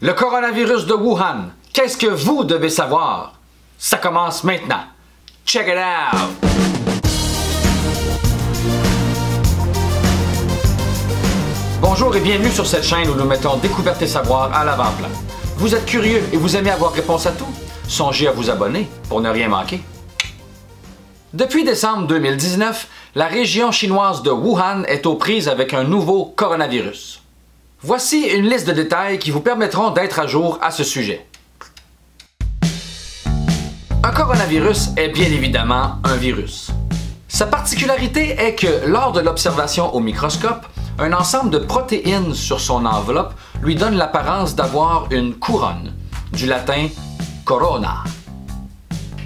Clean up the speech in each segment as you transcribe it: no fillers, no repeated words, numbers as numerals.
Le coronavirus de Wuhan, qu'est-ce que vous devez savoir? Ça commence maintenant. Check it out! Bonjour et bienvenue sur cette chaîne où nous mettons découverte et savoir à l'avant-plan. Vous êtes curieux et vous aimez avoir réponse à tout? Songez à vous abonner pour ne rien manquer. Depuis décembre 2019, la région chinoise de Wuhan est aux prises avec un nouveau coronavirus. Voici une liste de détails qui vous permettront d'être à jour à ce sujet. Un coronavirus est bien évidemment un virus. Sa particularité est que lors de l'observation au microscope, un ensemble de protéines sur son enveloppe lui donne l'apparence d'avoir une couronne, du latin corona.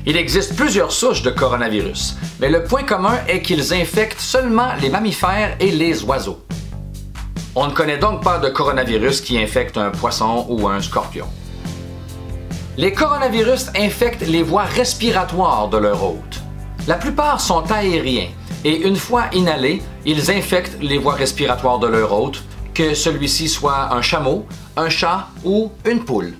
Il existe plusieurs souches de coronavirus, mais le point commun est qu'ils infectent seulement les mammifères et les oiseaux. On ne connaît donc pas de coronavirus qui infecte un poisson ou un scorpion. Les coronavirus infectent les voies respiratoires de leur hôte. La plupart sont aériens et une fois inhalés, ils infectent les voies respiratoires de leur hôte, que celui-ci soit un chameau, un chat ou une poule.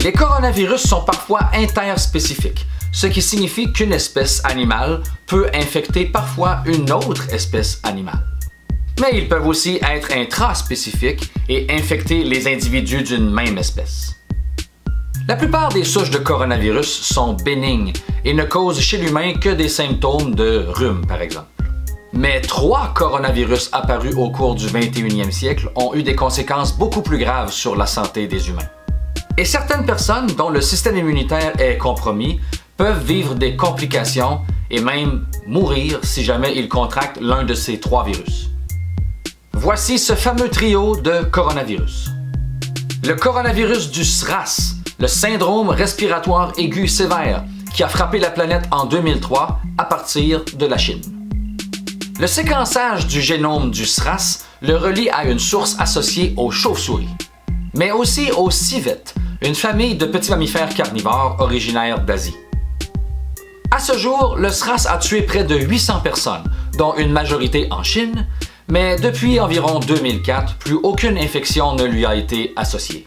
Les coronavirus sont parfois interspécifiques, ce qui signifie qu'une espèce animale peut infecter parfois une autre espèce animale. Mais ils peuvent aussi être intraspécifiques et infecter les individus d'une même espèce. La plupart des souches de coronavirus sont bénignes et ne causent chez l'humain que des symptômes de rhume, par exemple. Mais 3 coronavirus apparus au cours du 21e siècle ont eu des conséquences beaucoup plus graves sur la santé des humains. Et certaines personnes dont le système immunitaire est compromis peuvent vivre des complications et même mourir si jamais ils contractent l'un de ces 3 virus. Voici ce fameux trio de coronavirus. Le coronavirus du SRAS, le syndrome respiratoire aigu sévère, qui a frappé la planète en 2003 à partir de la Chine. Le séquençage du génome du SRAS le relie à une source associée aux chauves-souris, mais aussi aux civettes, une famille de petits mammifères carnivores originaires d'Asie. À ce jour, le SRAS a tué près de 800 personnes, dont une majorité en Chine, mais depuis environ 2004, plus aucune infection ne lui a été associée.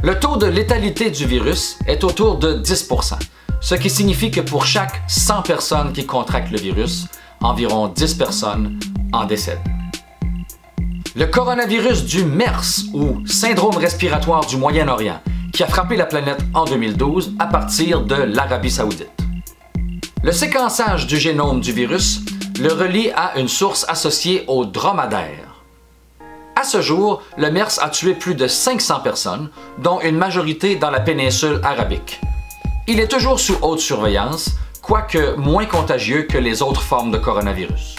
Le taux de létalité du virus est autour de 10%, ce qui signifie que pour chaque 100 personnes qui contractent le virus, environ 10 personnes en décèdent. Le coronavirus du MERS, ou syndrome respiratoire du Moyen-Orient, qui a frappé la planète en 2012 à partir de l'Arabie saoudite. Le séquençage du génome du virus le relie à une source associée aux dromadaires. À ce jour, le MERS a tué plus de 500 personnes, dont une majorité dans la péninsule arabique. Il est toujours sous haute surveillance, quoique moins contagieux que les autres formes de coronavirus.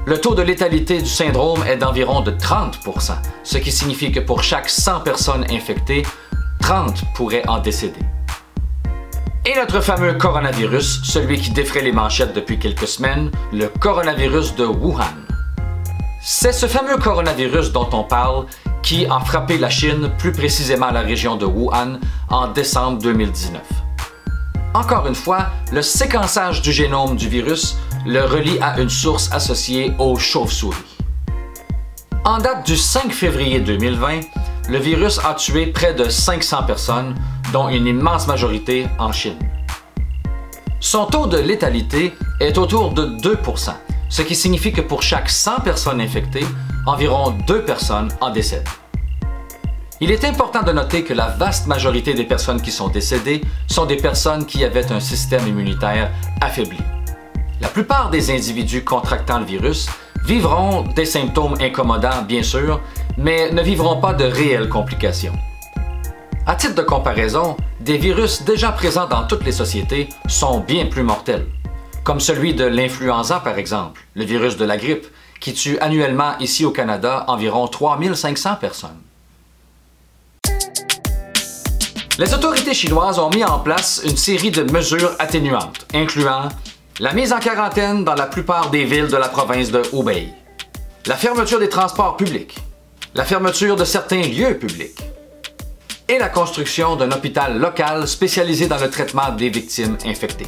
Le taux de létalité du syndrome est d'environ de 30%, ce qui signifie que pour chaque 100 personnes infectées, 30 pourraient en décéder. Et notre fameux coronavirus, celui qui défraie les manchettes depuis quelques semaines, le coronavirus de Wuhan. C'est ce fameux coronavirus dont on parle qui a frappé la Chine, plus précisément la région de Wuhan, en décembre 2019. Encore une fois, le séquençage du génome du virus le relie à une source associée aux chauves-souris. En date du 5 février 2020, le virus a tué près de 500 personnes, dont une immense majorité en Chine. Son taux de létalité est autour de 2%, ce qui signifie que pour chaque 100 personnes infectées, environ 2 personnes en décèdent. Il est important de noter que la vaste majorité des personnes qui sont décédées sont des personnes qui avaient un système immunitaire affaibli. La plupart des individus contractant le virus vivront des symptômes incommodants, bien sûr, mais ne vivront pas de réelles complications. À titre de comparaison, des virus déjà présents dans toutes les sociétés sont bien plus mortels, comme celui de l'influenza par exemple, le virus de la grippe, qui tue annuellement ici au Canada environ 3500 personnes. Les autorités chinoises ont mis en place une série de mesures atténuantes, incluant la mise en quarantaine dans la plupart des villes de la province de Hubei, la fermeture des transports publics, la fermeture de certains lieux publics et la construction d'un hôpital local spécialisé dans le traitement des victimes infectées.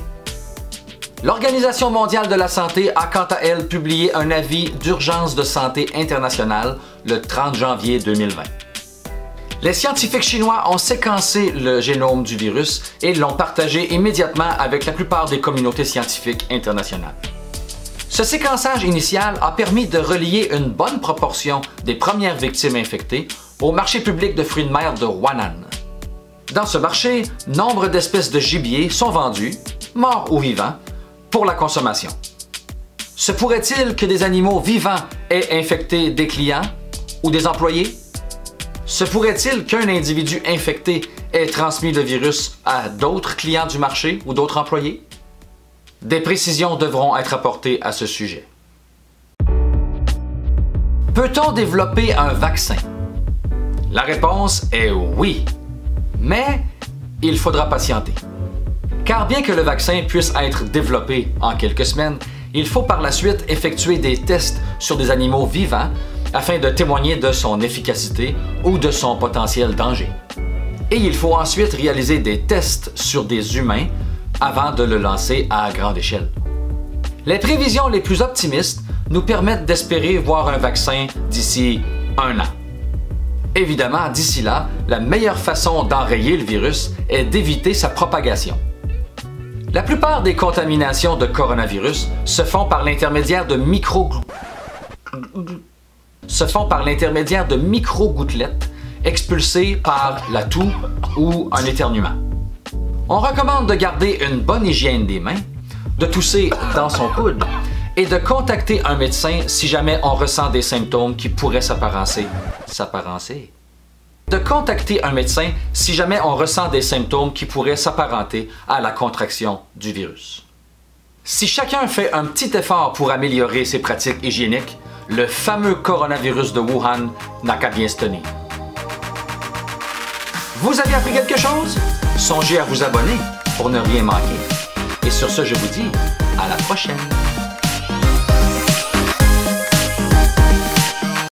L'Organisation mondiale de la santé a quant à elle publié un avis d'urgence de santé internationale le 30 janvier 2020. Les scientifiques chinois ont séquencé le génome du virus et l'ont partagé immédiatement avec la plupart des communautés scientifiques internationales. Ce séquençage initial a permis de relier une bonne proportion des premières victimes infectées au marché public de fruits de mer de Huanan. Dans ce marché, nombre d'espèces de gibier sont vendues, morts ou vivants, pour la consommation. Se pourrait-il que des animaux vivants aient infecté des clients ou des employés? Se pourrait-il qu'un individu infecté ait transmis le virus à d'autres clients du marché ou d'autres employés? Des précisions devront être apportées à ce sujet. Peut-on développer un vaccin? La réponse est oui, mais il faudra patienter. Car bien que le vaccin puisse être développé en quelques semaines, il faut par la suite effectuer des tests sur des animaux vivants afin de témoigner de son efficacité ou de son potentiel danger. Et il faut ensuite réaliser des tests sur des humains avant de le lancer à grande échelle. Les prévisions les plus optimistes nous permettent d'espérer voir un vaccin d'ici 1 an. Évidemment, d'ici là, la meilleure façon d'enrayer le virus est d'éviter sa propagation. La plupart des contaminations de coronavirus se font par l'intermédiaire de micro-gouttelettes expulsées par la toux ou un éternuement. On recommande de garder une bonne hygiène des mains, de tousser dans son coude et de contacter un médecin si jamais on ressent des symptômes qui pourraient s'apparenter à la contraction du virus. Si chacun fait un petit effort pour améliorer ses pratiques hygiéniques, le fameux coronavirus de Wuhan n'a qu'à bien se tenir. Vous avez appris quelque chose? Songez à vous abonner pour ne rien manquer. Et sur ce, je vous dis à la prochaine!